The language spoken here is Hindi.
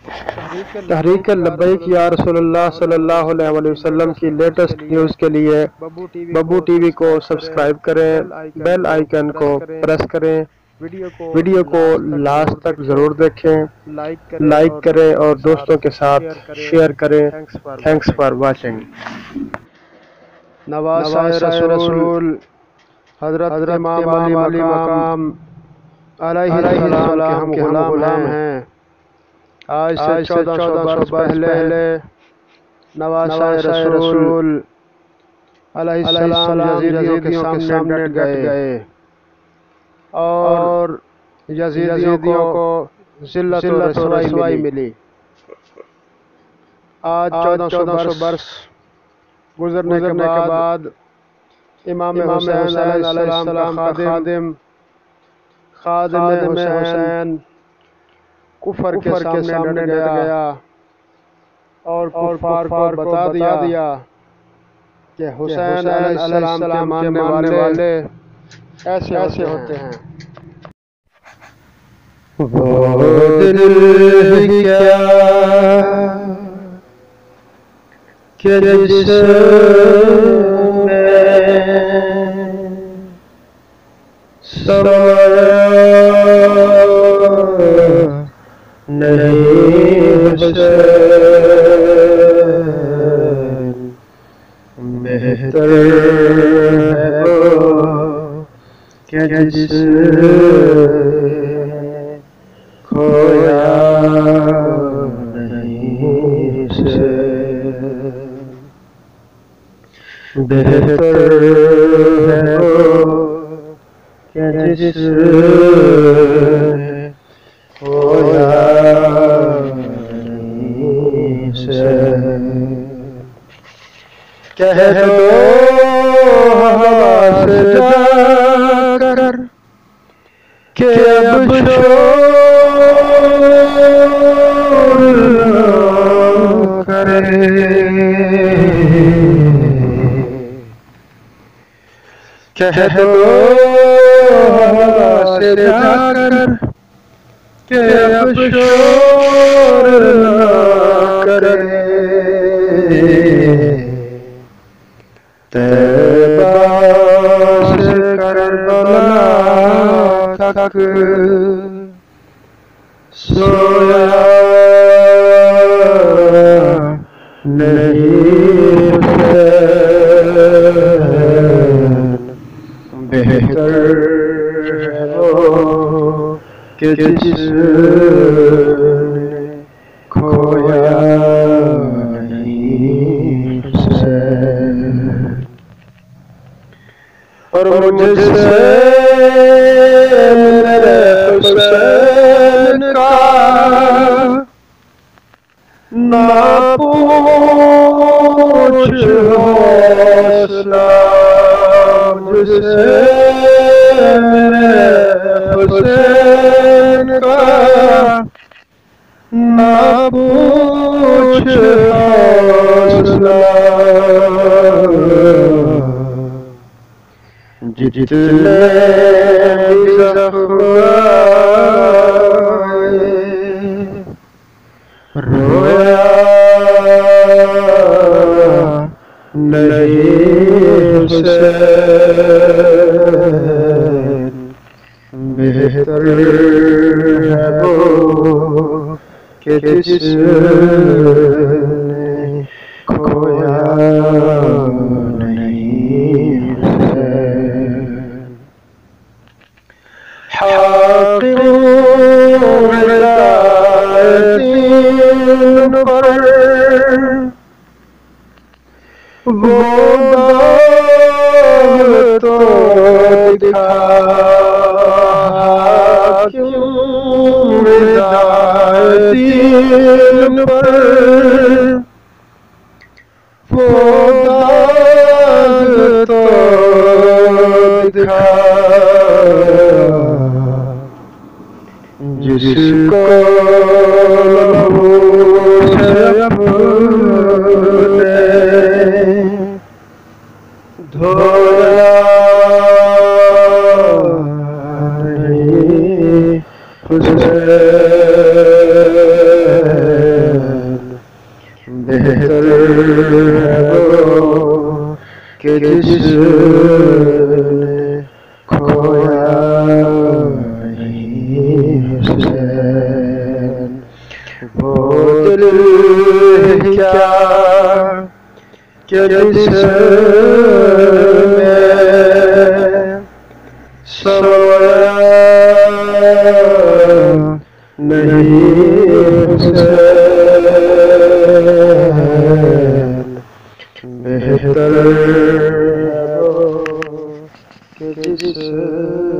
तहरीक लब्बैक या रसूलुल्लाह सल्लल्लाहु अलैहि वसल्लम की लेटेस्ट न्यूज़ के लिए बब्बू टीवी को सब्सक्राइब करें, बेल आइकन को प्रेस करें। वीडियो को लास्ट तक ज़रूर देखें, लाइक करें और दोस्तों के साथ शेयर करें। Thanks for watching. नवासाए रसूल हजरत इमाम अली मकाम अलैहिस्सलाम के हम गुलाम हैं। आज से 1400 वर्ष पहले नवासाए रसूल अलैहिस्सलाम यजीदियों के सामने डट गए और यजीदियों को जिल्लत और रसवाई मिली। आज 1400 वर्ष गुजरने के बाद इमाम हुसैन अलैहिस्सलाम का खादिम हुसैन कुफर के सामने डट गया और कुफार को बता दिया कि हुसैन अलैहिस्सलाम के मानने वाले ऐसे होते हैं। वो दिल क्या कि जिसमें नहीं बेहतर है वो कि जिसमें खोया नहीं से बेहतर है वो कि जिसमें खोया नहीं से। कह दो हवा से जाकर कि अब शोर करे, कह दो हवा से जाकर कि अब शोर करे। तैबा से करबला तक सोया नहीं बेहतर है वो कि जिसने खोया नहीं से। और मुझसे मेरे हुसैन का ना पूछ हौसला, मुझसे मेरे हुसैन का ना पूछ हौसला। जितने भी ज़ख्म आए रोया नहीं हुसैन बेहतर है वो कि जिसने खोया नहीं हुसैन। हाकिम पर वो दाग तो दिखा, हाकिम पर वो दाग तो दिखा जिसको अपने धोया नहीं हुसैन बेहतर है वो कि जिसने खोया नहीं हुसैन। वो दिल क्या कि जिसमें सोया नहीं हुसैन। बेहतर है वो कि जिसमें